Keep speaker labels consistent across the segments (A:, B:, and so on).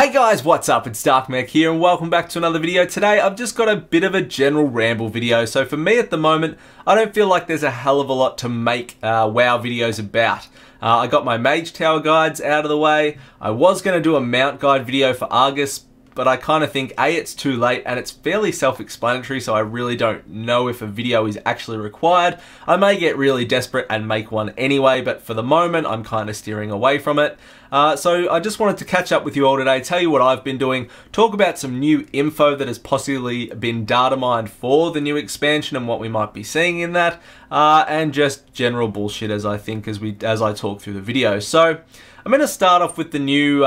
A: Hey guys, what's up? It's Darkmech here and welcome back to another video. Today I've just got a bit of a general ramble video. So for me at the moment, I don't feel like there's a hell of a lot to make WoW videos about. I got my Mage Tower guides out of the way. I was going to do a mount guide video for Argus, but I kind of think A, it's too late and it's fairly self-explanatory, so I really don't know if a video is actually required. I may get really desperate and make one anyway, but for the moment I'm kind of steering away from it. So I just wanted to catch up with you all today, tell you what I've been doing, talk about some new info that has possibly been data mined for the new expansion and what we might be seeing in that, and just general bullshit as I talk through the video. So I'm going to start off with the new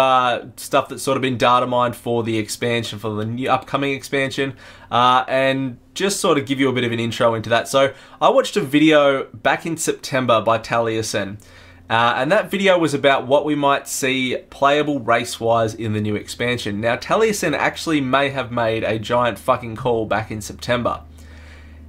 A: stuff that's sort of been data mined for the expansion, for the new upcoming expansion, and just sort of give you a bit of an intro into that. So I watched a video back in September by Taliesin, and that video was about what we might see playable race-wise in the new expansion. Now Taliesin actually may have made a giant fucking call back in September.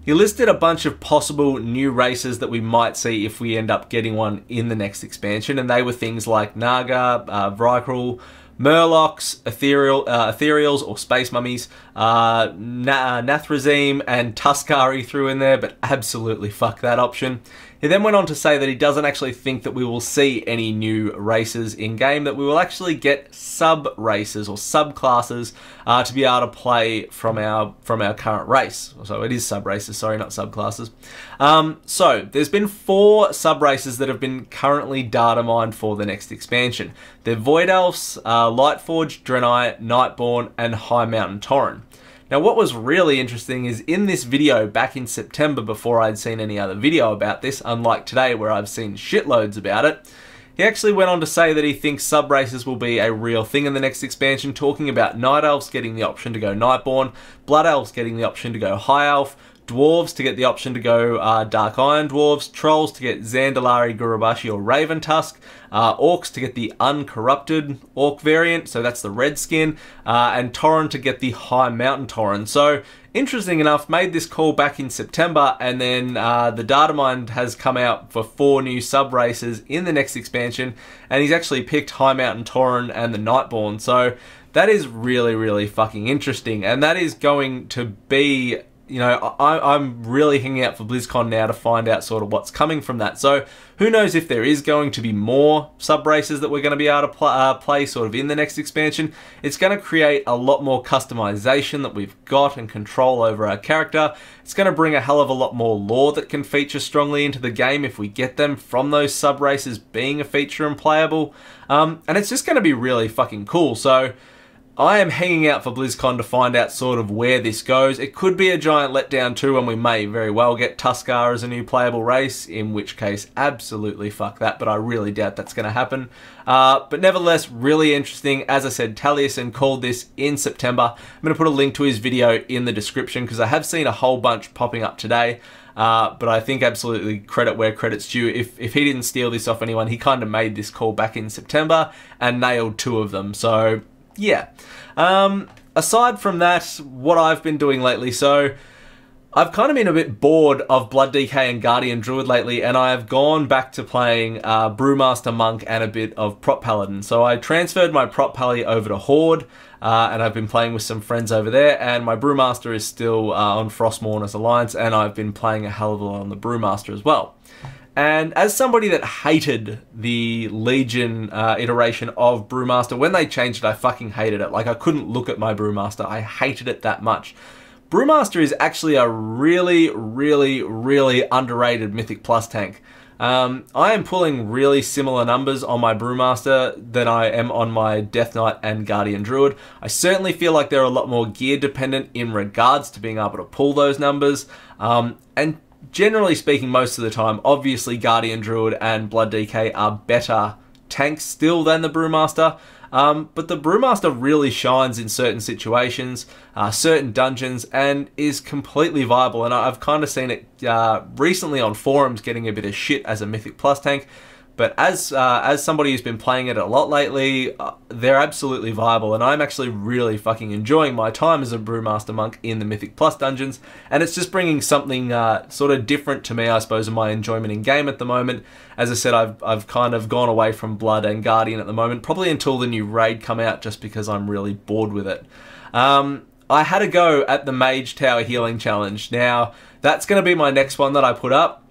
A: He listed a bunch of possible new races that we might see if we end up getting one in the next expansion, and they were things like Naga, Vrykul, Murlocs, Ethereals or Space Mummies, Nathrazim and Tuskar he threw in there, but absolutely fuck that option. He then went on to say that he doesn't actually think that we will see any new races in-game, that we will actually get sub-races or sub-classes to be able to play from our current race. So it is sub-races, sorry, not sub-classes. So there's been 4 sub-races that have been currently data mined for the next expansion. They're Void Elves, Lightforged, Draenei, Nightborn, and High Mountain Tauren. Now what was really interesting is in this video back in September, before I'd seen any other video about this, unlike today where I've seen shitloads about it, he actually went on to say that he thinks sub-races will be a real thing in the next expansion, talking about Night Elves getting the option to go Nightborn, Blood Elves getting the option to go High Elf, Dwarves to get the option to go Dark Iron Dwarves, Trolls to get Zandalari, Gurubashi or Raven Tusk, Orcs to get the Uncorrupted Orc variant, so that's the red skin, and Tauren to get the High Mountain Tauren. So, interesting enough, made this call back in September, and then the data mine has come out for 4 new sub-races in the next expansion, and he's actually picked High Mountain Tauren and the Nightborn. So, that is really, really fucking interesting, and that is going to be... You know, I'm really hanging out for BlizzCon now to find out sort of what's coming from that. So, who knows if there is going to be more sub-races that we're going to be able to play sort of in the next expansion. It's going to create a lot more customization that we've got and control over our character. It's going to bring a hell of a lot more lore that can feature strongly into the game if we get them from those sub-races being a feature and playable. And it's just going to be really fucking cool. So, I am hanging out for BlizzCon to find out sort of where this goes. It could be a giant letdown too, and we may very well get Tuskar as a new playable race, in which case, absolutely fuck that, but I really doubt that's going to happen. But nevertheless, really interesting. As I said, Taliesin called this in September. I'm going to put a link to his video in the description, because I have seen a whole bunch popping up today. But I think absolutely credit where credit's due. If he didn't steal this off anyone, he kind of made this call back in September and nailed 2 of them. So... yeah. Aside from that, what I've been doing lately, so I've kind of been a bit bored of Blood DK and Guardian Druid lately, and I have gone back to playing Brewmaster Monk and a bit of Prot Paladin. So I transferred my Prot Pally over to Horde, and I've been playing with some friends over there, and my Brewmaster is still on Frostmourner's Alliance, and I've been playing a hell of a lot on the Brewmaster as well. And as somebody that hated the Legion iteration of Brewmaster, when they changed it, I fucking hated it. Like, I couldn't look at my Brewmaster. I hated it that much. Brewmaster is actually a really, really, really underrated Mythic Plus tank. I am pulling really similar numbers on my Brewmaster than I am on my Death Knight and Guardian Druid. I certainly feel like they're a lot more gear dependent in regards to being able to pull those numbers. And generally speaking, most of the time, obviously Guardian Druid and Blood DK are better tanks still than the Brewmaster. But the Brewmaster really shines in certain situations, certain dungeons, and is completely viable. And I've kind of seen it recently on forums getting a bit of shit as a Mythic Plus tank. But as somebody who's been playing it a lot lately, they're absolutely viable, and I'm actually really fucking enjoying my time as a Brewmaster monk in the Mythic Plus dungeons, and it's just bringing something sort of different to me, I suppose, in my enjoyment in game at the moment. As I said, I've kind of gone away from Blood and Guardian at the moment, probably until the new raid come out, just because I'm really bored with it. I had a go at the Mage Tower Healing Challenge. Now, that's going to be my next one that I put up.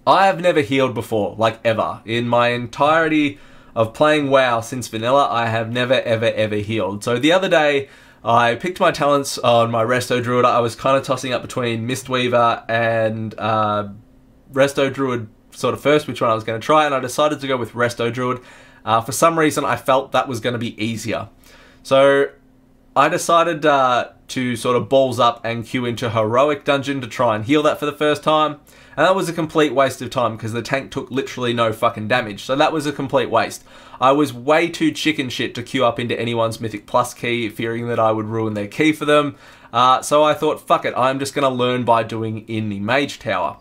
A: I have never healed before, like ever. In my entirety of playing WoW since vanilla, I have never ever healed. So the other day, I picked my talents on my Resto Druid. I was kind of tossing up between Mistweaver and Resto Druid sort of first, which one I was going to try, and I decided to go with Resto Druid. For some reason, I felt that was going to be easier. So I decided to sort of balls up and queue into Heroic Dungeon to try and heal that for the first time. And that was a complete waste of time because the tank took literally no fucking damage. So that was a complete waste. I was way too chicken shit to queue up into anyone's Mythic Plus key, fearing that I would ruin their key for them. So I thought, fuck it, I'm just going to learn by doing in the Mage Tower.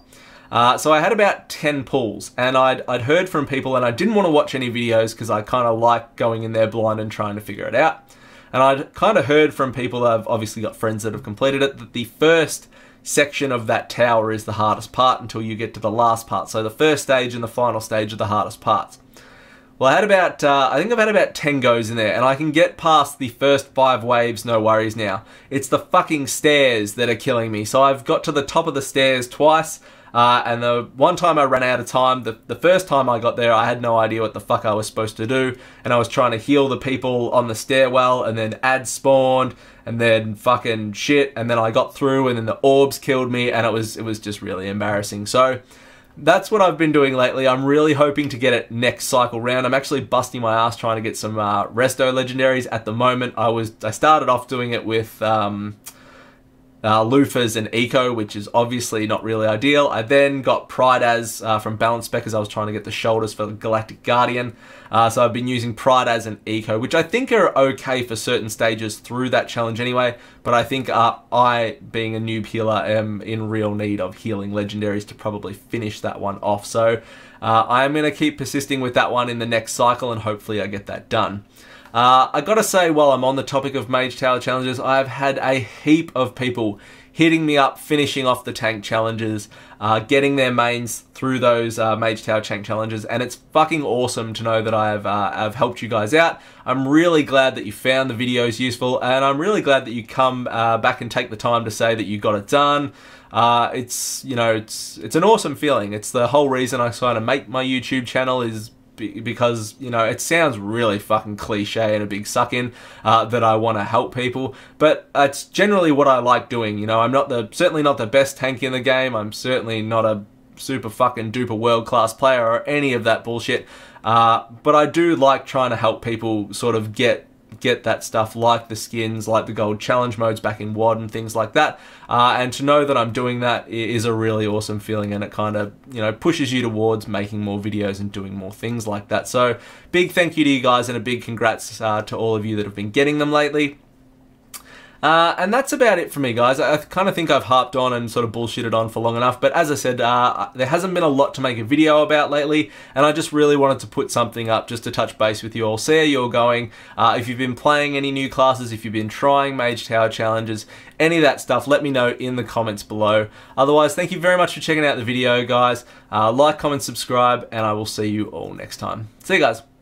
A: So I had about 10 pulls, and I'd heard from people, and I didn't want to watch any videos because I kind of like going in there blind and trying to figure it out. And I'd kind of heard from people that I've obviously got friends that have completed it, that the first section of that tower is the hardest part until you get to the last part. So the first stage and the final stage are the hardest parts. Well, I had about, I think I've had about 10 goes in there, and I can get past the first 5 waves, no worries now. It's the fucking stairs that are killing me. So I've got to the top of the stairs twice, and the one time I ran out of time, the first time I got there, I had no idea what the fuck I was supposed to do, and I was trying to heal the people on the stairwell, and then ads spawned, and then fucking shit, and then I got through, and then the orbs killed me, and it was just really embarrassing. So that's what I've been doing lately. I'm really hoping to get it next cycle round. I'm actually busting my ass trying to get some resto legendaries at the moment. I started off doing it with loofahs and eco, which is obviously not really ideal. I then got Pride as from Balance Spec, as I was trying to get the shoulders for the Galactic Guardian. So I've been using Pride as and eco, which I think are okay for certain stages through that challenge anyway, but I think I, being a noob healer, am in real need of healing legendaries to probably finish that one off. So I'm going to keep persisting with that one in the next cycle, and hopefully I get that done. I gotta say, while I'm on the topic of Mage Tower challenges, I've had a heap of people hitting me up, finishing off the tank challenges, getting their mains through those Mage Tower tank challenges, and it's fucking awesome to know that I've helped you guys out. I'm really glad that you found the videos useful, and I'm really glad that you come back and take the time to say that you got it done. It's, you know, it's an awesome feeling. It's the whole reason I kind of make my YouTube channel, is because, you know, it sounds really fucking cliche and a big suck-in that I want to help people, but it's generally what I like doing. You know, I'm certainly not the best tank in the game. I'm certainly not a super fucking duper world-class player or any of that bullshit, but I do like trying to help people sort of get that stuff, like the skins, like the gold challenge modes back in WoD and things like that, and to know that I'm doing that is a really awesome feeling, and it kind of, you know, pushes you towards making more videos and doing more things like that. So big thank you to you guys, and a big congrats to all of you that have been getting them lately. And that's about it for me, guys. I kind of think I've harped on and sort of bullshitted on for long enough, but as I said, there hasn't been a lot to make a video about lately, and I just really wanted to put something up just to touch base with you all, see how you're going, if you've been playing any new classes, if you've been trying Mage Tower challenges, any of that stuff, let me know in the comments below. Otherwise, thank you very much for checking out the video, guys. Like, comment, subscribe, and I will see you all next time. See you guys.